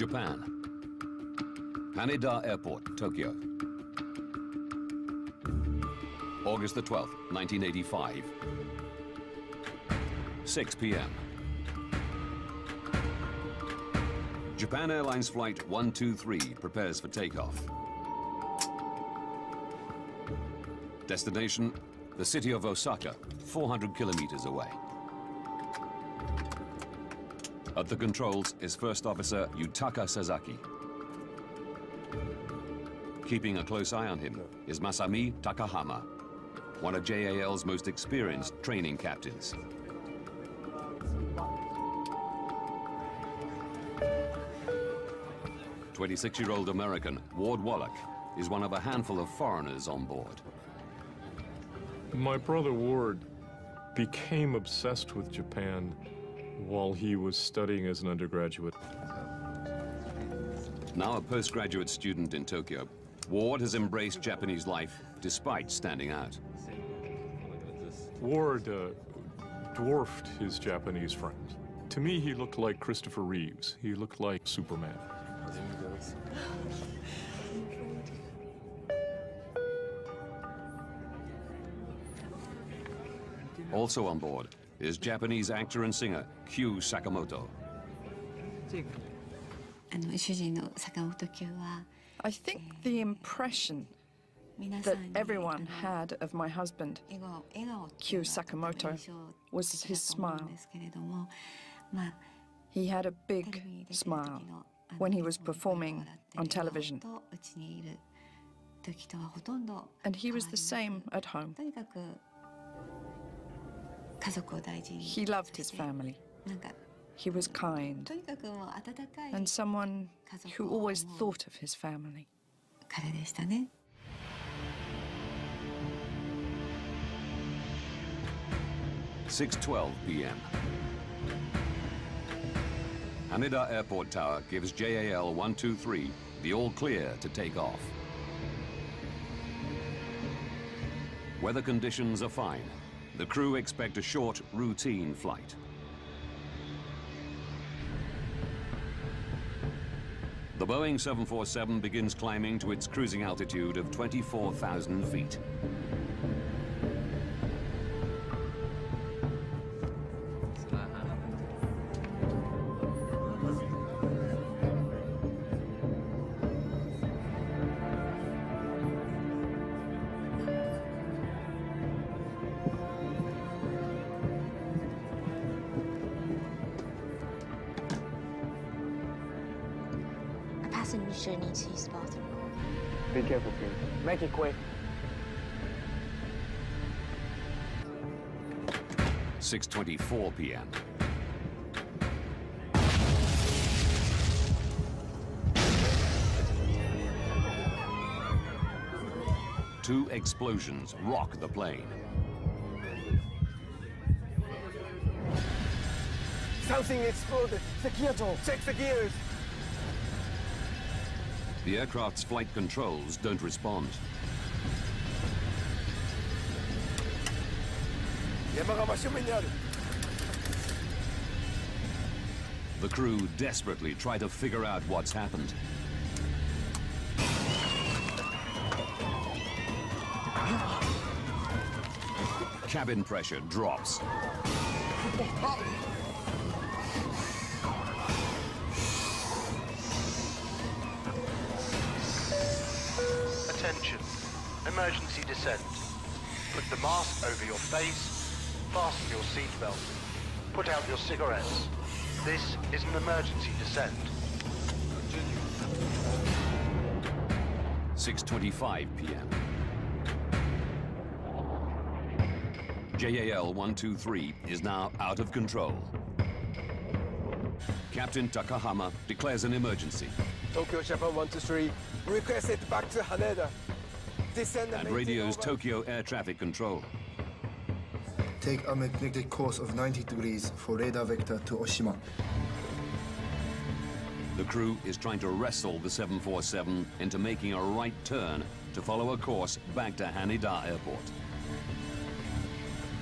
Japan. Haneda Airport, Tokyo. August the 12th, 1985. 6 p.m. Japan Airlines Flight 123 prepares for takeoff. Destination, the city of Osaka, 400 kilometers away. At the controls is First Officer Yutaka Sasaki. Keeping a close eye on him is Masami Takahama, one of JAL's most experienced training captains. The 26-year-old American Ward Wallach is one of a handful of foreigners on board. My brother Ward became obsessed with Japan while he was studying as an undergraduate. Now a postgraduate student in Tokyo, Ward has embraced Japanese life despite standing out. Ward dwarfed his Japanese friends. To me, he looked like Christopher Reeves. He looked like Superman. Also on board is Japanese actor and singer Kyu Sakamoto. I think the impression that everyone had of my husband, Kyu Sakamoto, was his smile. He had a big smile when he was performing on television. And he was the same at home. He loved his family. He was kind and someone who always thought of his family. 6:12 p.m. Haneda Airport Tower gives JAL 123 the all clear to take off. Weather conditions are fine. The crew expect a short, routine flight. The Boeing 747 begins climbing to its cruising altitude of 24,000 feet. Passenger needs to use the bathroom. Be careful, please. Make it quick. 6:24 p.m. Two explosions rock the plane. Something exploded. The gear door. Check the gears. The aircraft's flight controls don't respond. The crew desperately try to figure out what's happened. Cabin pressure drops. Attention, emergency descent. Put the mask over your face, fasten your seatbelt, put out your cigarettes. This is an emergency descent. 6:25 p.m. JAL 123 is now out of control. Captain Takahama declares an emergency. Tokyo Japan 123, request it back to Haneda. Descend And radios Tokyo Air Traffic Control. Take a magnetic course of 90 degrees for radar vector to Oshima. The crew is trying to wrestle the 747 into making a right turn to follow a course back to Haneda Airport.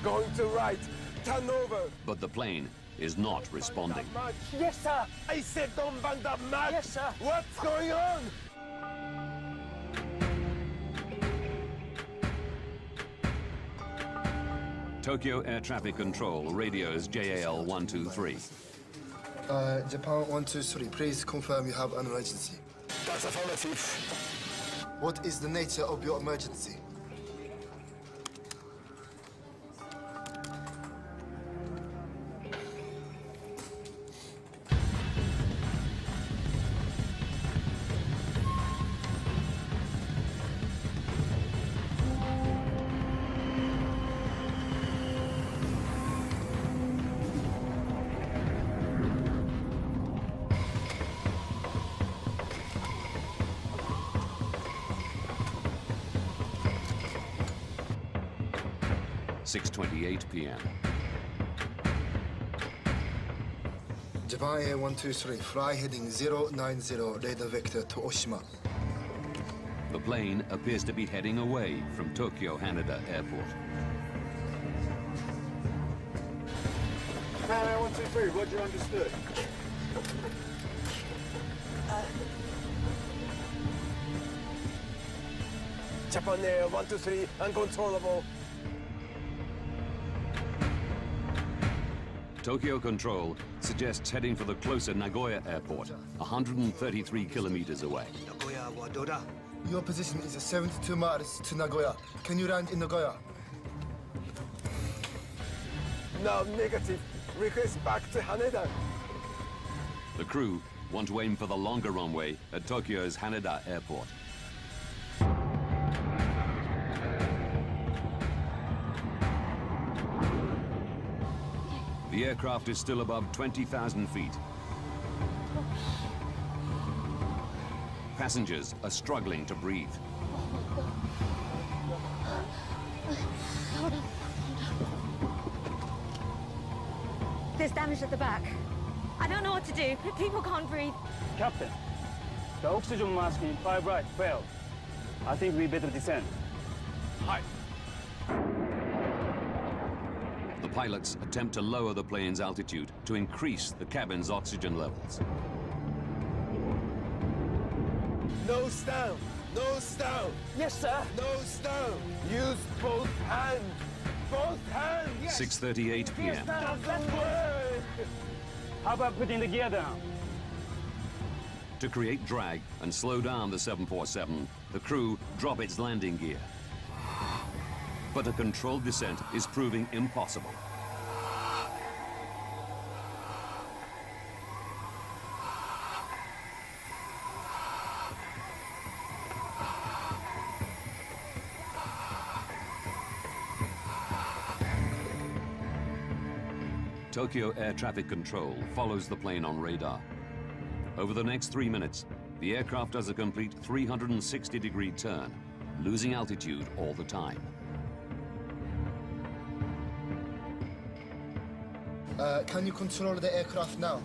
Going to right. Turn over. But the plane is not responding. Yes, sir. I said don't bang that much. Yes, sir. What's going on? Tokyo Air Traffic Control radios JAL 123. Japan 123, please confirm you have an emergency. That's affirmative. What is the nature of your emergency? .6:28 p.m. Japan Air 123, fly heading 090, radar vector to Oshima. The plane appears to be heading away from Tokyo Haneda Airport. Japan Air 123, Roger, understood. Japan Air 123, uncontrollable. Tokyo Control suggests heading for the closer Nagoya Airport, 133 kilometers away. Your position is 72 miles to Nagoya. Can you land in Nagoya? No, negative. Request back to Haneda. The crew want to aim for the longer runway at Tokyo's Haneda Airport. The aircraft is still above 20,000 feet. Passengers are struggling to breathe. There's damage at the back. I don't know what to do. People can't breathe. Captain, the oxygen mask in 5 right failed. I think we better descend. Hi. The pilots attempt to lower the plane's altitude to increase the cabin's oxygen levels. Nose down. Nose down. Yes, sir. Nose down. Use both hands. Both hands. Yes. 6:38 p.m. Doesn't work. How about putting the gear down? To create drag and slow down the 747, the crew drop its landing gear. But a controlled descent is proving impossible. Tokyo Air Traffic Control follows the plane on radar. Over the next 3 minutes, the aircraft does a complete 360-degree turn, losing altitude all the time. Can you control the aircraft now?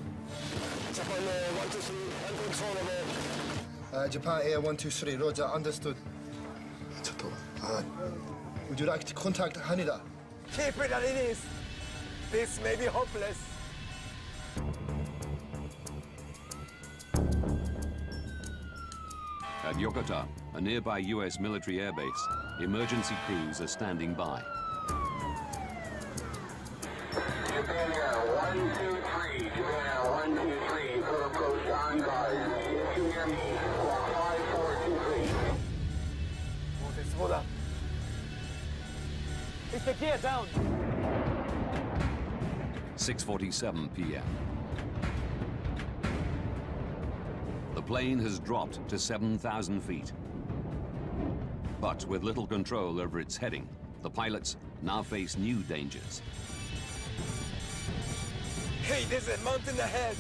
Japan Air 123, uncontrollable. Japan Air 123, Roger, understood. Would you like to contact Haneda? Keep it as it is. This may be hopeless. At Yokota, a nearby U.S. military airbase, emergency crews are standing by. Japan Air 123, Japan Air 123, full approach on guard. If you hear me, squawk 5423. Is the gear down? 6:47 p.m. The plane has dropped to 7,000 feet. But with little control over its heading, the pilots now face new dangers. Hey, there's a mountain ahead.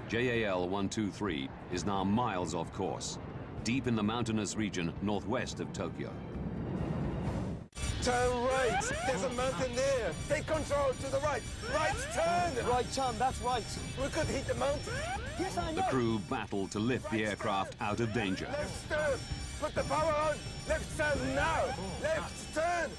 JAL 123 is now miles off course, deep in the mountainous region northwest of Tokyo. Turn right. There's a mountain there. Take control to the right. Right turn. Right turn, that's right. We could hit the mountain. Yes, I The crew battle to lift the aircraft out of danger. Left turn. Put the power on. Left turn now. Left turn.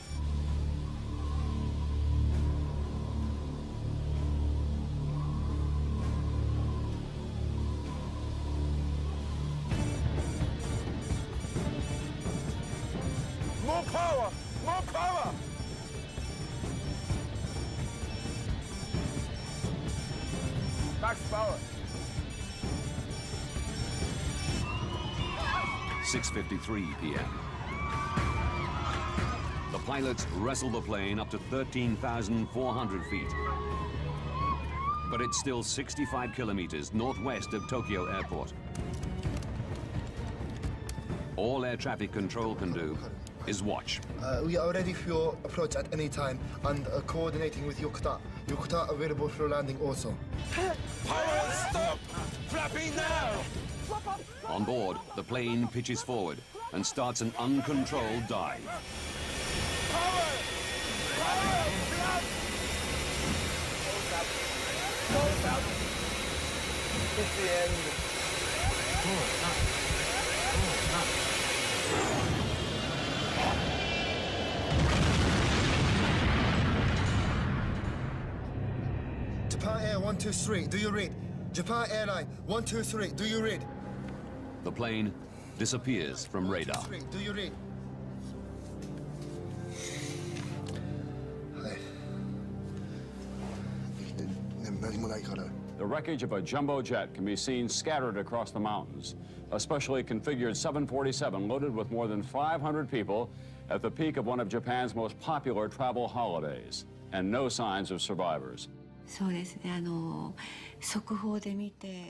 Max power. 6:53 p.m. The pilots wrestle the plane up to 13,400 feet. But it's still 65 kilometers northwest of Tokyo Airport. All air traffic control can do is watch. We are ready for your approach at any time and coordinating with Yokota. Yokota available for landing also. Pilot, stop! Flapping now! On board, the plane pitches forward and starts an uncontrolled dive. Power! Power! Flap! Close up! It's the end. Japan Air 123, do you read? Japan Airline 123, do you read? The plane disappears from radar. 123, do you read? The wreckage of a jumbo jet can be seen scattered across the mountains. A specially configured 747 loaded with more than 500 people at the peak of one of Japan's most popular travel holidays, and no signs of survivors.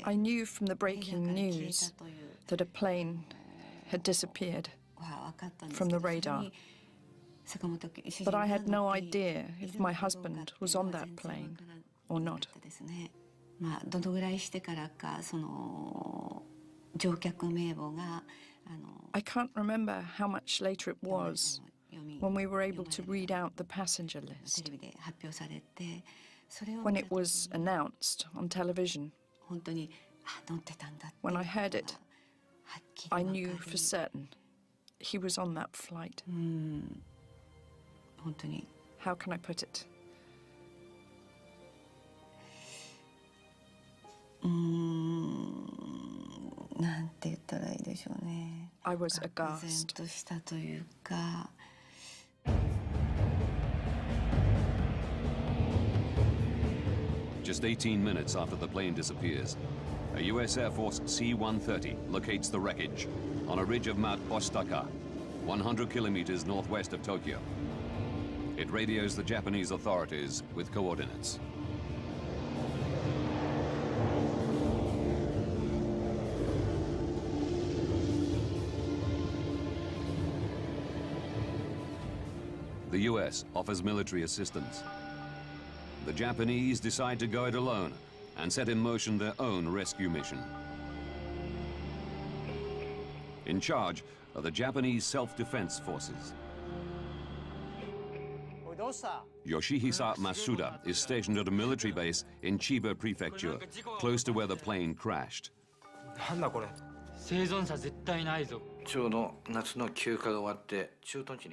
I knew from the breaking news that a plane had disappeared from the radar. But I had no idea if my husband was on that plane or not. I can't remember how much later it was when we were able to read out the passenger list. When it was announced on television, when I heard it, I knew for certain he was on that flight. How can I put it? I was aghast. Just 18 minutes after the plane disappears, a U.S. Air Force C-130 locates the wreckage on a ridge of Mount Osutaka, 100 kilometers northwest of Tokyo. It radios the Japanese authorities with coordinates. The U.S. offers military assistance. The Japanese decide to go it alone and set in motion their own rescue mission. In charge are the Japanese Self-Defense Forces. Yoshihisa Masuda is stationed at a military base in Chiba Prefecture, close to where the plane crashed.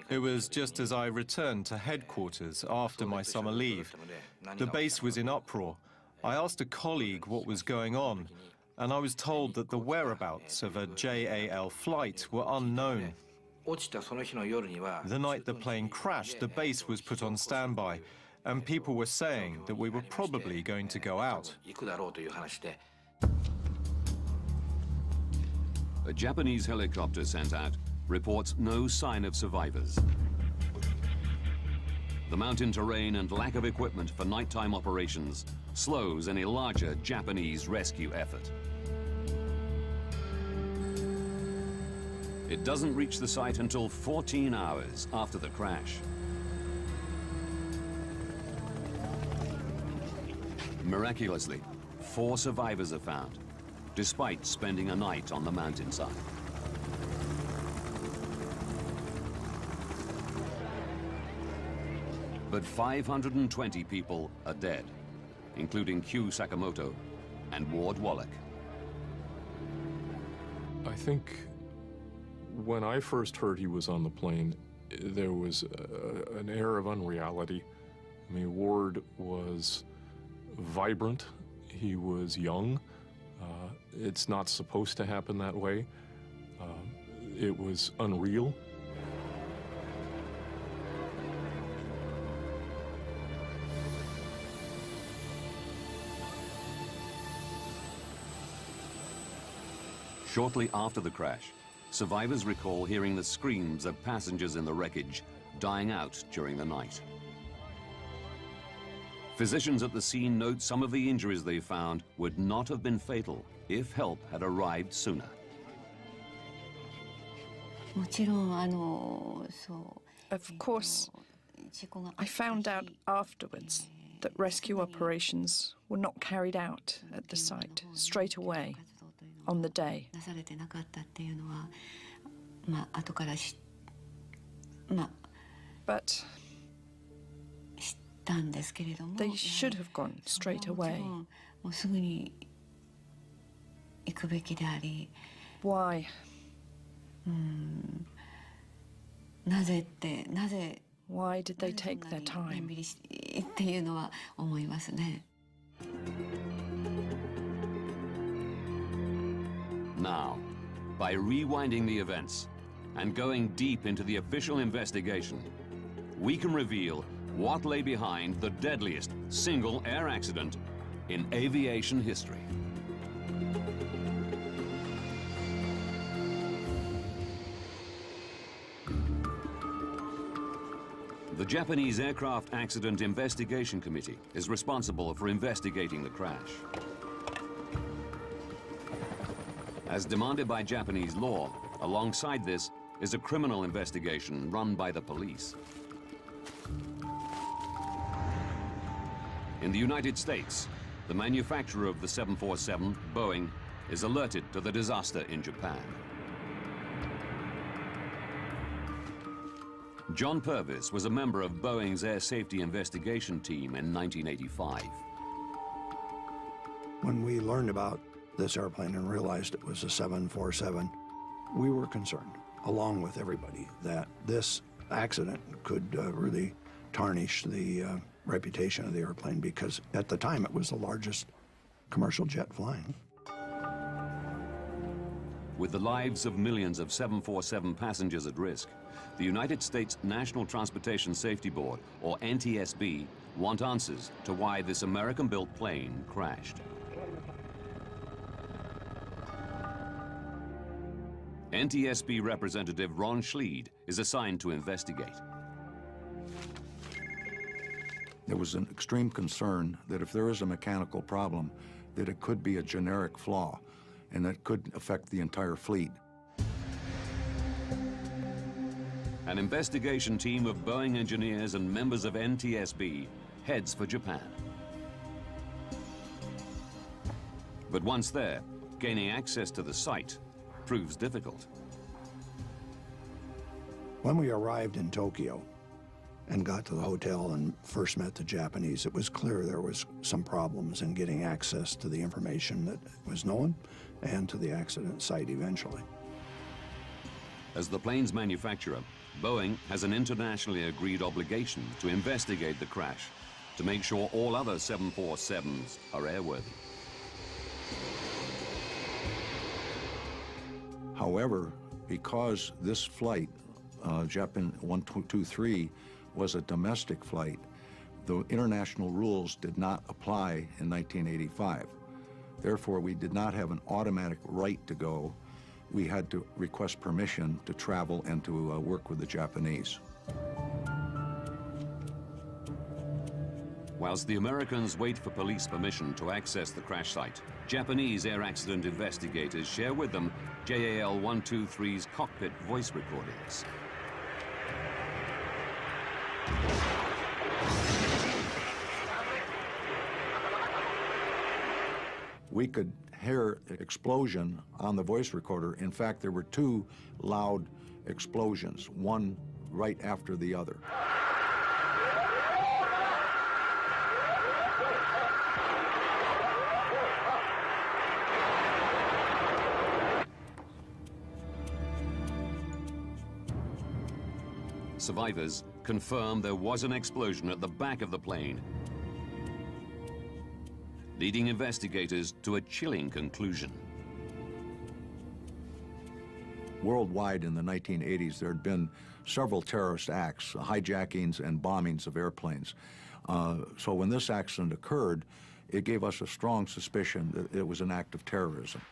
It was just as I returned to headquarters after my summer leave. The base was in uproar. I asked a colleague what was going on, and I was told that the whereabouts of a JAL flight were unknown. The night the plane crashed, the base was put on standby, and people were saying that we were probably going to go out. A Japanese helicopter sent out reports no sign of survivors. The mountain terrain and lack of equipment for nighttime operations slows any larger Japanese rescue effort. It doesn't reach the site until 14 hours after the crash. Miraculously, 4 survivors are found, despite spending a night on the mountainside. But 520 people are dead, including Q Sakamoto and Ward Wallach. I think when I first heard he was on the plane, there was an air of unreality. I mean, Ward was vibrant, he was young. It's not supposed to happen that way. It was unreal. Shortly after the crash, survivors recall hearing the screams of passengers in the wreckage dying out during the night. Physicians at the scene note some of the injuries they found would not have been fatal if help had arrived sooner. Of course, I found out afterwards that rescue operations were not carried out at the site straight away on the day. But they should have gone straight away. Why? Why did they take their time? Now, by rewinding the events and going deep into the official investigation, we can reveal what lay behind the deadliest single air accident in aviation history. The Japanese Aircraft Accident Investigation Committee is responsible for investigating the crash. As demanded by Japanese law, alongside this is a criminal investigation run by the police. In the United States, the manufacturer of the 747, Boeing, is alerted to the disaster in Japan. John Purvis was a member of Boeing's Air Safety Investigation Team in 1985. When we learned about this airplane and realized it was a 747, we were concerned, along with everybody, that this accident could really tarnish the reputation of the airplane, because at the time it was the largest commercial jet flying. With the lives of millions of 747 passengers at risk, the United States National Transportation Safety Board, or NTSB, want answers to why this American-built plane crashed. NTSB Representative Ron Schleed is assigned to investigate. There was an extreme concern that if there is a mechanical problem, that it could be a generic flaw, and that could affect the entire fleet. An investigation team of Boeing engineers and members of NTSB heads for Japan. But once there, gaining access to the site proves difficult. When we arrived in Tokyo and got to the hotel and first met the Japanese, it was clear there was some problems in getting access to the information that was known and to the accident site eventually. As the plane's manufacturer, Boeing has an internationally agreed obligation to investigate the crash to make sure all other 747s are airworthy. However, because this flight, Japan 123, was a domestic flight, the international rules did not apply in 1985. Therefore, we did not have an automatic right to go. We had to request permission to travel and to work with the Japanese. Whilst the Americans wait for police permission to access the crash site, Japanese air accident investigators share with them JAL 123's cockpit voice recordings. We could hear explosion on the voice recorder. In fact, there were two loud explosions, one right after the other. Survivors confirm there was an explosion at the back of the plane, leading investigators to a chilling conclusion. Worldwide in the 1980s, there had been several terrorist acts, hijackings and bombings of airplanes. So when this accident occurred, it gave us a strong suspicion that it was an act of terrorism.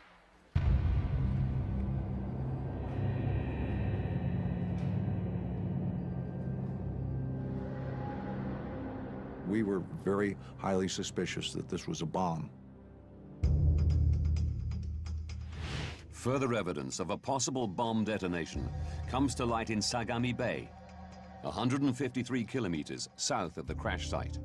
we were very highly suspicious that this was a bomb. Further evidence of a possible bomb detonation comes to light in Sagami Bay, 153 kilometers south of the crash site.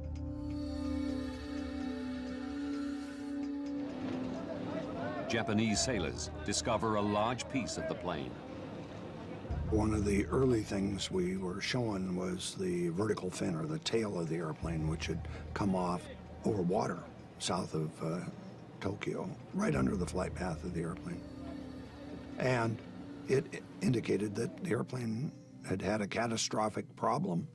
Japanese sailors discover a large piece of the plane. One of the early things we were shown was the vertical fin, or the tail of the airplane, which had come off over water south of Tokyo, right under the flight path of the airplane. And it indicated that the airplane had had a catastrophic problem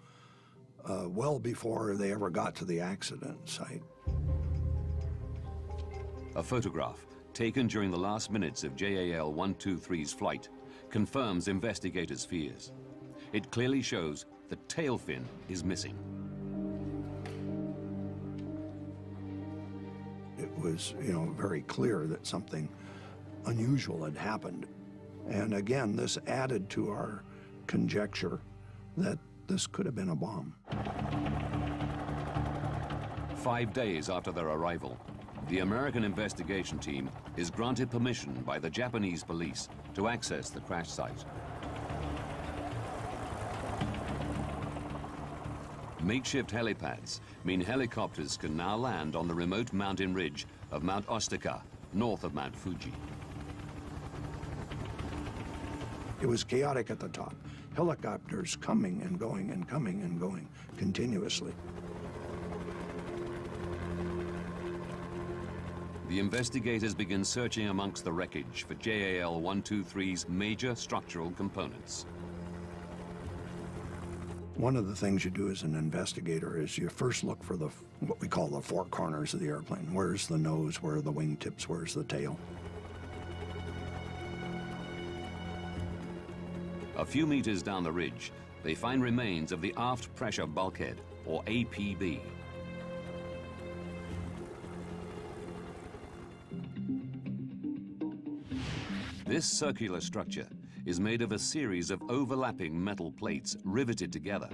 well before they ever got to the accident site. A photograph taken during the last minutes of JAL 123's flight confirms investigators' fears. It clearly shows the tail fin is missing. It was, very clear that something unusual had happened. And again, this added to our conjecture that this could have been a bomb. 5 days after their arrival, the American investigation team is granted permission by the Japanese police to access the crash site. Makeshift helipads mean helicopters can now land on the remote mountain ridge of Mount Osutaka, north of Mount Fuji. It was chaotic at the top. Helicopters coming and going and coming and going continuously. The investigators begin searching amongst the wreckage for JAL 123's major structural components. One of the things you do as an investigator is you first look for what we call the four corners of the airplane. Where's the nose? Where are the wingtips? Where's the tail? A few meters down the ridge, they find remains of the aft pressure bulkhead, or APB. This circular structure is made of a series of overlapping metal plates riveted together.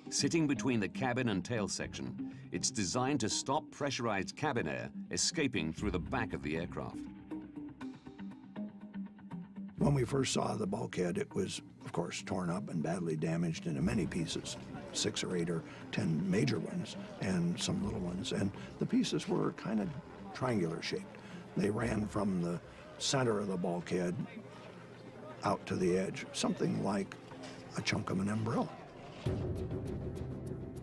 Sitting between the cabin and tail section, it's designed to stop pressurized cabin air escaping through the back of the aircraft. When we first saw the bulkhead, it was, of course, torn up and badly damaged into many pieces, 6 or 8 or 10 major ones and some little ones. And the pieces were kind of triangular shaped. They ran from the center of the bulkhead out to the edge, something like a chunk of an umbrella.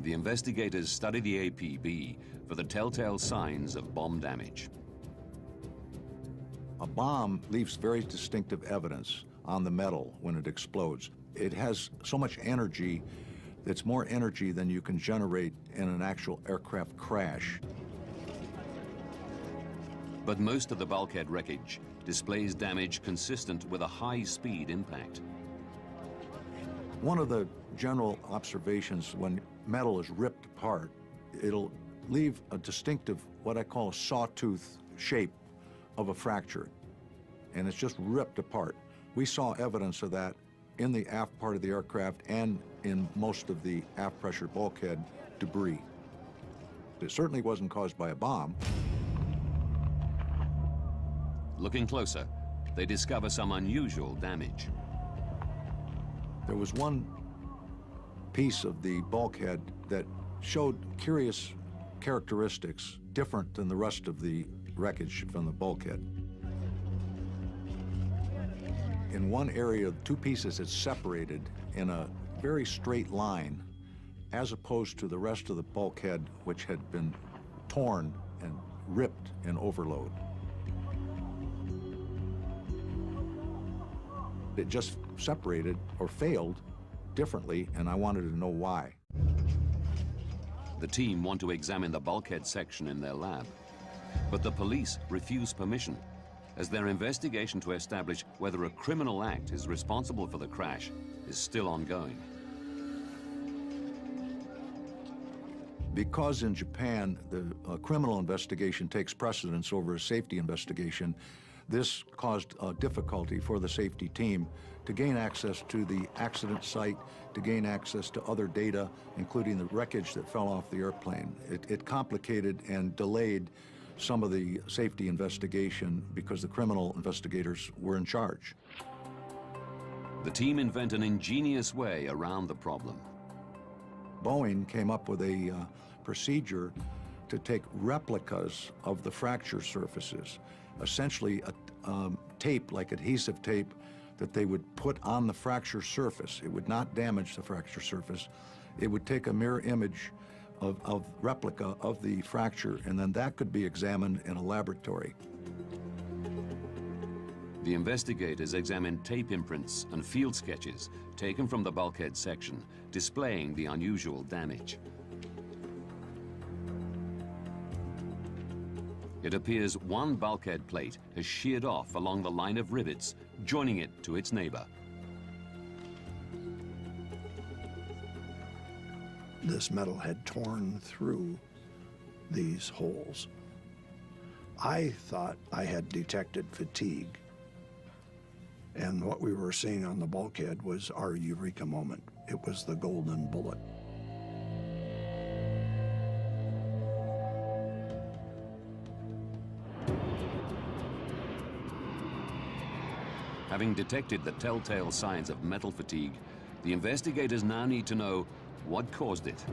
The investigators study the APB for the telltale signs of bomb damage. A bomb leaves very distinctive evidence on the metal when it explodes. It has so much energy that's more energy than you can generate in an actual aircraft crash. But most of the bulkhead wreckage displays damage consistent with a high-speed impact. One of the general observations when metal is ripped apart, it'll leave a distinctive, what I call a sawtooth shape of a fracture, and it's just ripped apart. We saw evidence of that in the aft part of the aircraft and in most of the aft pressure bulkhead debris. It certainly wasn't caused by a bomb. Looking closer, they discover some unusual damage. There was one piece of the bulkhead that showed curious characteristics different than the rest of the wreckage from the bulkhead. In one area, 2 pieces had separated in a very straight line, as opposed to the rest of the bulkhead, which had been torn and ripped in overload. It just separated or failed differently, and I wanted to know why. The team want to examine the bulkhead section in their lab, but the police refuse permission, as their investigation to establish whether a criminal act is responsible for the crash is still ongoing. Because in Japan, the criminal investigation takes precedence over a safety investigation, This caused difficulty for the safety team to gain access to the accident site, to gain access to other data, including the wreckage that fell off the airplane. It complicated and delayed some of the safety investigation because the criminal investigators were in charge. The team invent an ingenious way around the problem. Boeing came up with a procedure to take replicas of the fracture surfaces, essentially a tape, like adhesive tape, that they would put on the fracture surface. It would not damage the fracture surface. It would take a mirror image of replica of the fracture, and then that could be examined in a laboratory. The investigators examined tape imprints and field sketches taken from the bulkhead section, displaying the unusual damage. It appears one bulkhead plate has sheared off along the line of rivets, joining it to its neighbor. This metal had torn through these holes. I thought I had detected fatigue, and what we were seeing on the bulkhead was our eureka moment. It was the golden bullet. Having detected the telltale signs of metal fatigue, the investigators now need to know what caused it.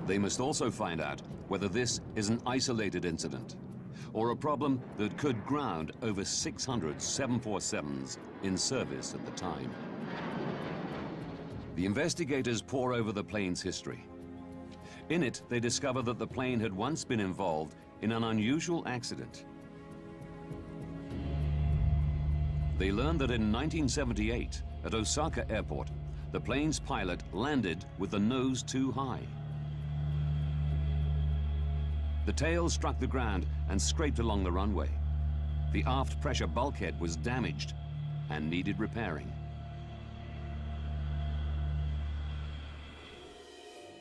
They must also find out whether this is an isolated incident or a problem that could ground over 600 747s in service at the time. The investigators pore over the plane's history. In it, they discover that the plane had once been involved in an unusual accident. They learned that in 1978, at Osaka Airport, the plane's pilot landed with the nose too high. The tail struck the ground and scraped along the runway. The aft pressure bulkhead was damaged and needed repairing.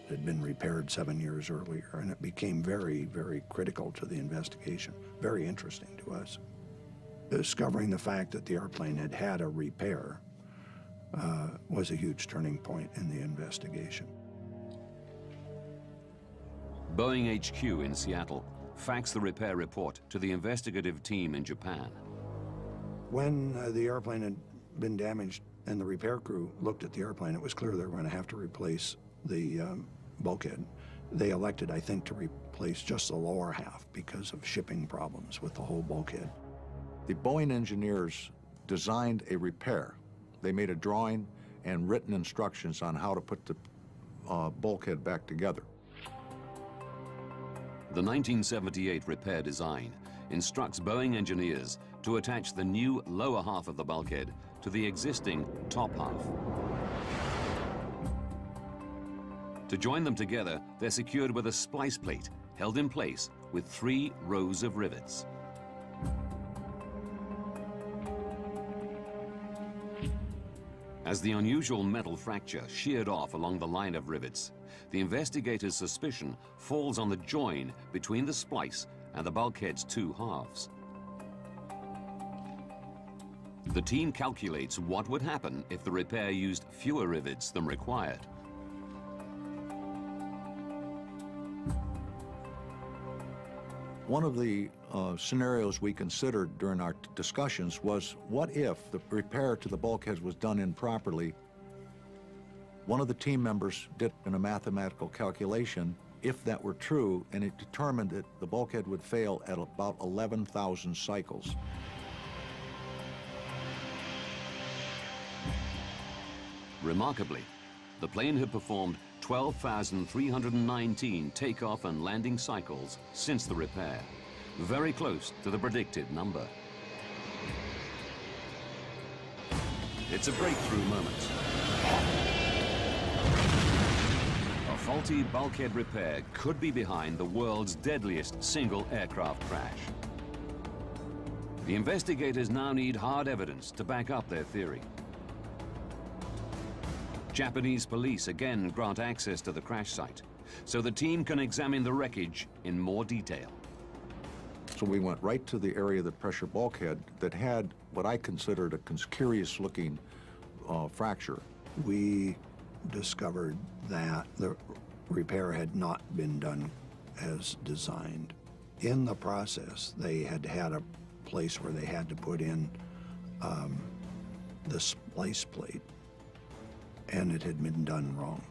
It had been repaired 7 years earlier, and it became very, very critical to the investigation, very interesting to us. Discovering the fact that the airplane had had a repair was a huge turning point in the investigation. Boeing HQ in Seattle faxed the repair report to the investigative team in Japan. When the airplane had been damaged and the repair crew looked at the airplane, it was clear they were going to have to replace the bulkhead. They elected, I think, to replace just the lower half because of shipping problems with the whole bulkhead. The Boeing engineers designed a repair. They made a drawing and written instructions on how to put the bulkhead back together. The 1978 repair design instructs Boeing engineers to attach the new lower half of the bulkhead to the existing top half. To join them together, they're secured with a splice plate held in place with 3 rows of rivets. As the unusual metal fracture sheared off along the line of rivets, the investigators' suspicion falls on the join between the splice and the bulkhead's 2 halves. The team calculates what would happen if the repair used fewer rivets than required. One of the scenarios we considered during our discussions was, what if the repair to the bulkheads was done improperly? One of the team members did a mathematical calculation, if that were true, and it determined that the bulkhead would fail at about 11,000 cycles. Remarkably, the plane had performed 12,319 takeoff and landing cycles since the repair, very close to the predicted number. It's a breakthrough moment. A faulty bulkhead repair could be behind the world's deadliest single aircraft crash. The investigators now need hard evidence to back up their theory. Japanese police again grant access to the crash site, so the team can examine the wreckage in more detail. So we went right to the area of the pressure bulkhead that had what I considered a curious-looking fracture. We discovered that the repair had not been done as designed. In the process, they had a place where they had to put in the splice plate, and it had been done wrong.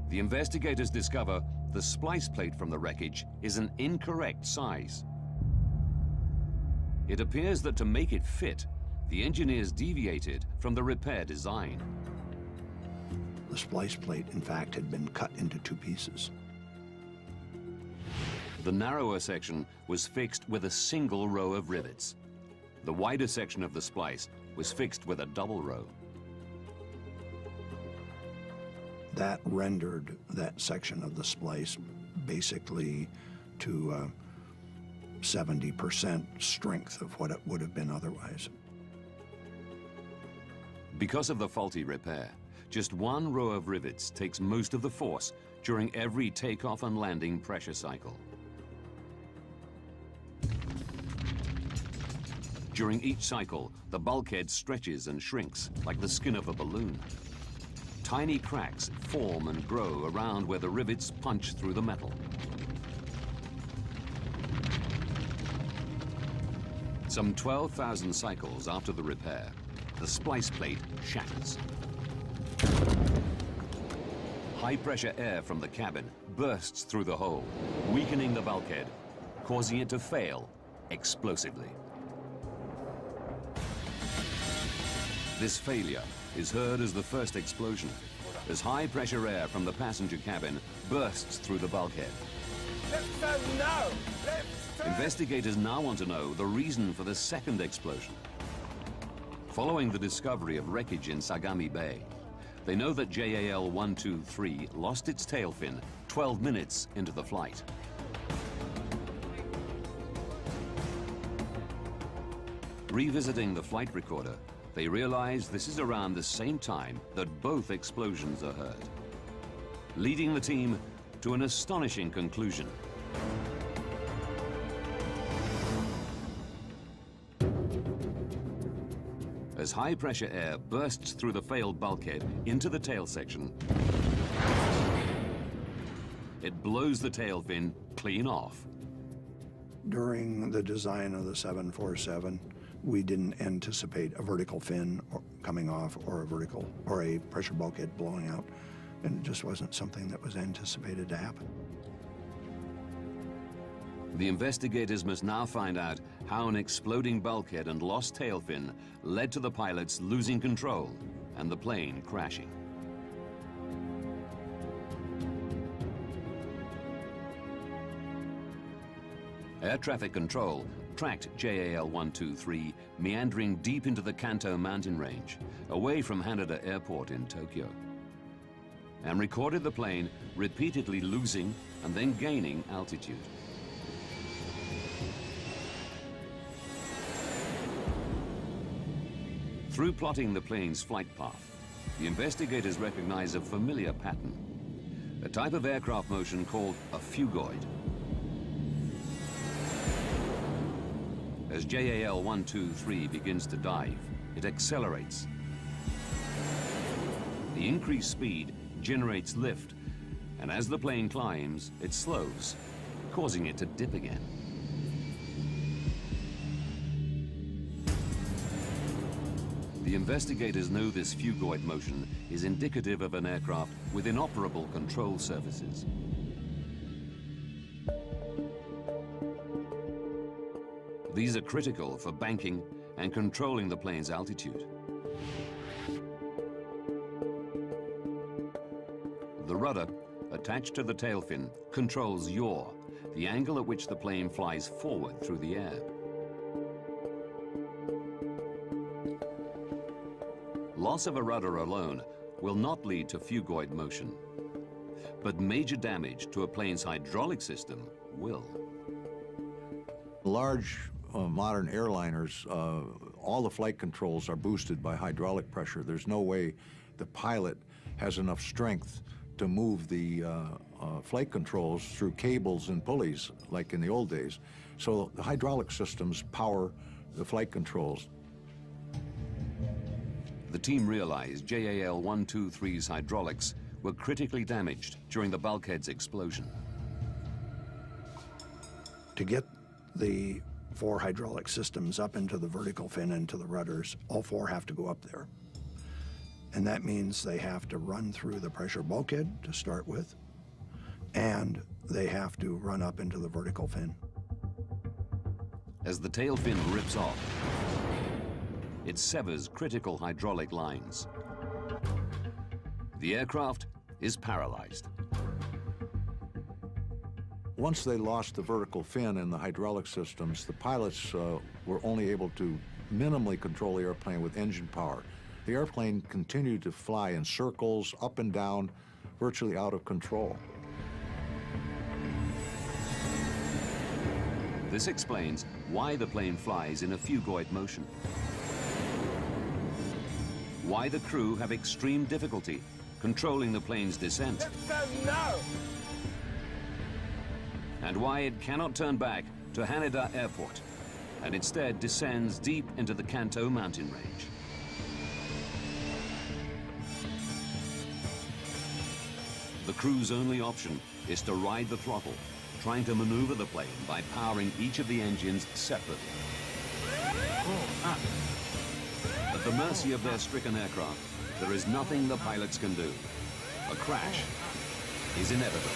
The investigators discover the splice plate from the wreckage is an incorrect size. It appears that to make it fit, the engineers deviated from the repair design. The splice plate, in fact, had been cut into two pieces. The narrower section was fixed with a single row of rivets. The wider section of the splice was fixed with a double row. That rendered that section of the splice basically to 70% strength of what it would have been otherwise. Because of the faulty repair, just one row of rivets takes most of the force during every takeoff and landing pressure cycle. During each cycle, the bulkhead stretches and shrinks like the skin of a balloon. Tiny cracks form and grow around where the rivets punch through the metal. Some 12,000 cycles after the repair, the splice plate shatters. High-pressure air from the cabin bursts through the hole, weakening the bulkhead, causing it to fail explosively. This failure is heard as the first explosion, as high-pressure air from the passenger cabin bursts through the bulkhead. Left turn now! Left turn! Investigators now want to know the reason for the second explosion. Following the discovery of wreckage in Sagami Bay, they know that JAL 123 lost its tail fin 12 minutes into the flight. Revisiting the flight recorder, they realize this is around the same time that both explosions are heard, leading the team to an astonishing conclusion. As high-pressure air bursts through the failed bulkhead into the tail section, it blows the tail fin clean off. During the design of the 747, we didn't anticipate a vertical fin coming off or a pressure bulkhead blowing out, and it just wasn't something that was anticipated to happen. The investigators must now find out how an exploding bulkhead and lost tail fin led to the pilots losing control and the plane crashing. Air traffic control tracked JAL 123 meandering deep into the Kanto mountain range, away from Haneda Airport in Tokyo, and recorded the plane repeatedly losing and then gaining altitude. Through plotting the plane's flight path, the investigators recognize a familiar pattern, a type of aircraft motion called a phugoid. As JAL 123 begins to dive, it accelerates. The increased speed generates lift, and as the plane climbs, it slows, causing it to dip again. The investigators know this phugoid motion is indicative of an aircraft with inoperable control surfaces. These are critical for banking and controlling the plane's altitude. The rudder, attached to the tail fin, controls yaw, the angle at which the plane flies forward through the air. Loss of a rudder alone will not lead to phugoid motion, but major damage to a plane's hydraulic system will. Large modern airliners, all the flight controls are boosted by hydraulic pressure. There's no way the pilot has enough strength to move the flight controls through cables and pulleys like in the old days. So the hydraulic systems power the flight controls. The team realized JAL 123's hydraulics were critically damaged during the bulkhead's explosion. To get the 4 hydraulic systems up into the vertical fin and to the rudders, all 4 have to go up there. And that means they have to run through the pressure bulkhead to start with, and they have to run up into the vertical fin. As the tail fin rips off, it severs critical hydraulic lines. The aircraft is paralyzed. Once they lost the vertical fin and the hydraulic systems, the pilots were only able to minimally control the airplane with engine power. The airplane continued to fly in circles, up and down, virtually out of control. This explains why the plane flies in a phugoid motion. Why the crew have extreme difficulty controlling the plane's descent. And why it cannot turn back to Haneda Airport and instead descends deep into the Kanto mountain range. The crew's only option is to ride the throttle, trying to maneuver the plane by powering each of the engines separately. At the mercy of their stricken aircraft, there is nothing the pilots can do. A crash is inevitable.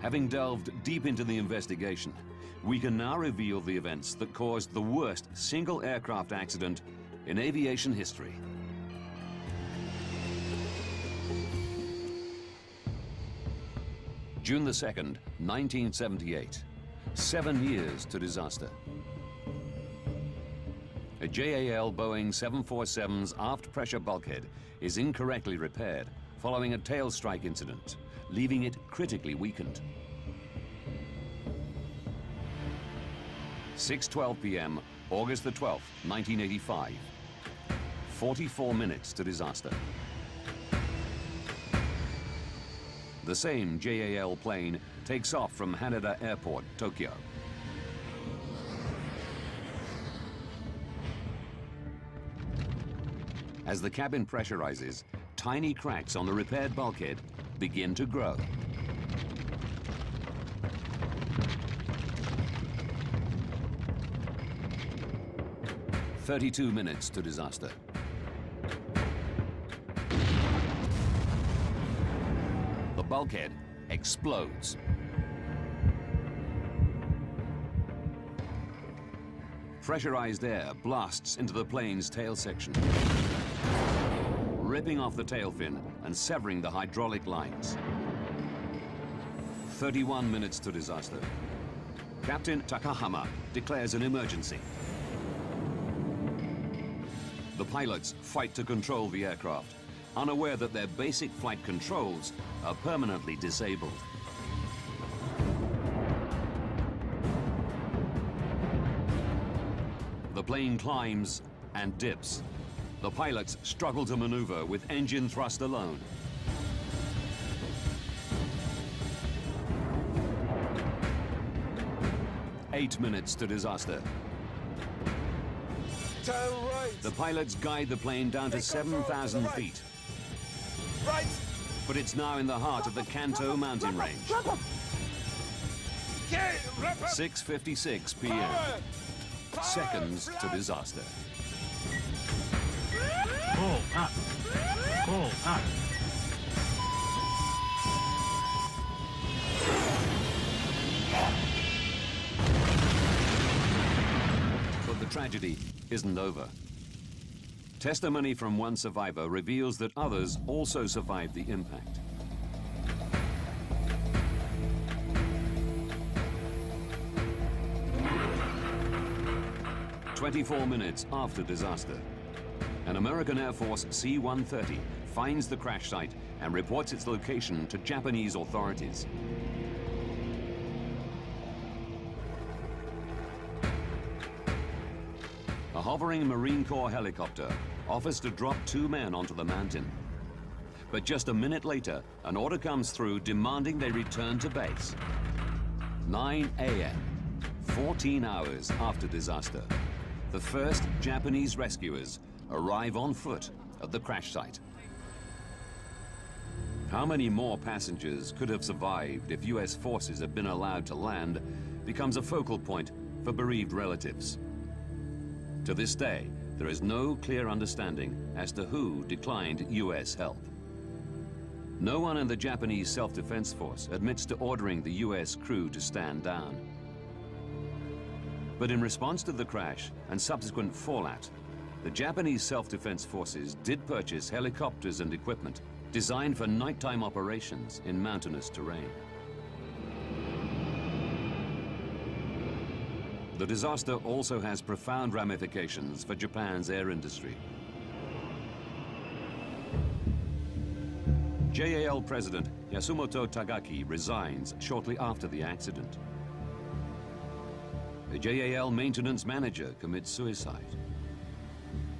Having delved deep into the investigation, we can now reveal the events that caused the worst single aircraft accident in aviation history. June the 2nd, 1978. 7 years to disaster. A JAL Boeing 747's aft pressure bulkhead is incorrectly repaired following a tailstrike incident, leaving it critically weakened. 6:12 p.m., August the 12th, 1985. 44 minutes to disaster. The same JAL plane takes off from Haneda Airport, Tokyo. As the cabin pressurizes, tiny cracks on the repaired bulkhead begin to grow. "32 minutes to disaster. The bulkhead explodes. Pressurized air blasts into the plane's tail section, ripping off the tail fin and severing the hydraulic lines. 31 minutes to disaster. Captain Takahama declares an emergency. The pilots fight to control the aircraft, unaware that their basic flight controls are permanently disabled. The plane climbs and dips. The pilots struggle to maneuver with engine thrust alone. Eight minutes to disaster. Turn right. The pilots guide the plane down to 7,000 feet. Right. But it's now in the heart of the Kanto mountain range. 6:56 p.m. Seconds to disaster. Pull up. Pull up. But the tragedy isn't over. Testimony from one survivor reveals that others also survived the impact. "24 minutes after disaster, an American Air Force C-130 finds the crash site and reports its location to Japanese authorities. A hovering Marine Corps helicopter offers to drop 2 men onto the mountain. But just a minute later, an order comes through demanding they return to base. 9 a.m., 14 hours after disaster, the first Japanese rescuers arrive on foot at the crash site. How many more passengers could have survived if US forces had been allowed to land becomes a focal point for bereaved relatives. To this day, there is no clear understanding as to who declined US help. No one in the Japanese self-defense force admits to ordering the US crew to stand down. But in response to the crash and subsequent fallout, the Japanese self-defense forces did purchase helicopters and equipment designed for nighttime operations in mountainous terrain. The disaster also has profound ramifications for Japan's air industry. JAL President Yasumoto Tagaki resigns shortly after the accident. The JAL maintenance manager commits suicide.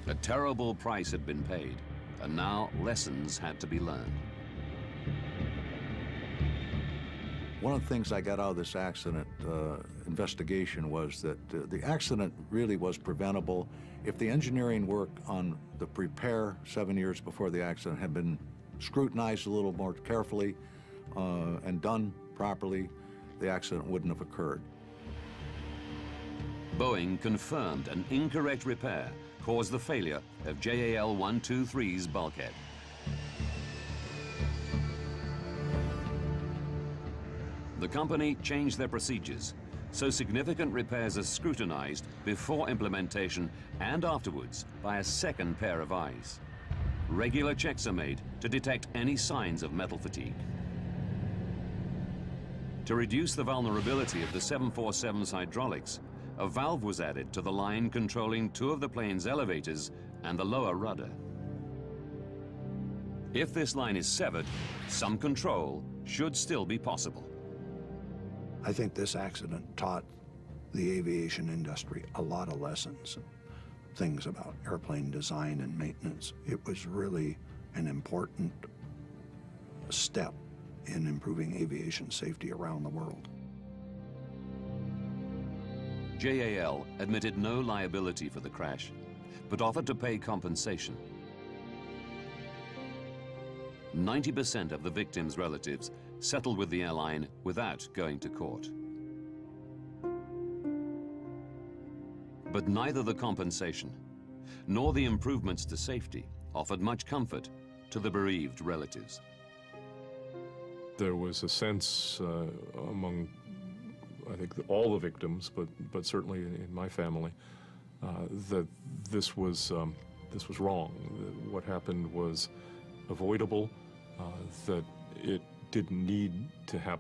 A terrible price had been paid, and now lessons had to be learned. One of the things I got out of this accident investigation was that the accident really was preventable if the engineering work on the repair 7 years before the accident had been scrutinized a little more carefully and done properly, the accident wouldn't have occurred. Boeing confirmed an incorrect repair caused the failure of JAL 123's bulkhead. The company changed their procedures, so significant repairs are scrutinized before implementation and afterwards by a second pair of eyes. Regular checks are made to detect any signs of metal fatigue. To reduce the vulnerability of the 747's hydraulics, a valve was added to the line controlling 2 of the plane's elevators and the lower rudder. If this line is severed, some control should still be possible. I think this accident taught the aviation industry a lot of lessons, things about airplane design and maintenance. It was really an important step in improving aviation safety around the world. JAL admitted no liability for the crash, but offered to pay compensation. 90% of the victims' relatives settled with the airline without going to court. But neither the compensation nor the improvements to safety offered much comfort to the bereaved relatives. There was a sense among, I think, all the victims, but certainly in my family, that this was wrong. What happened was avoidable, that it didn't need to happen.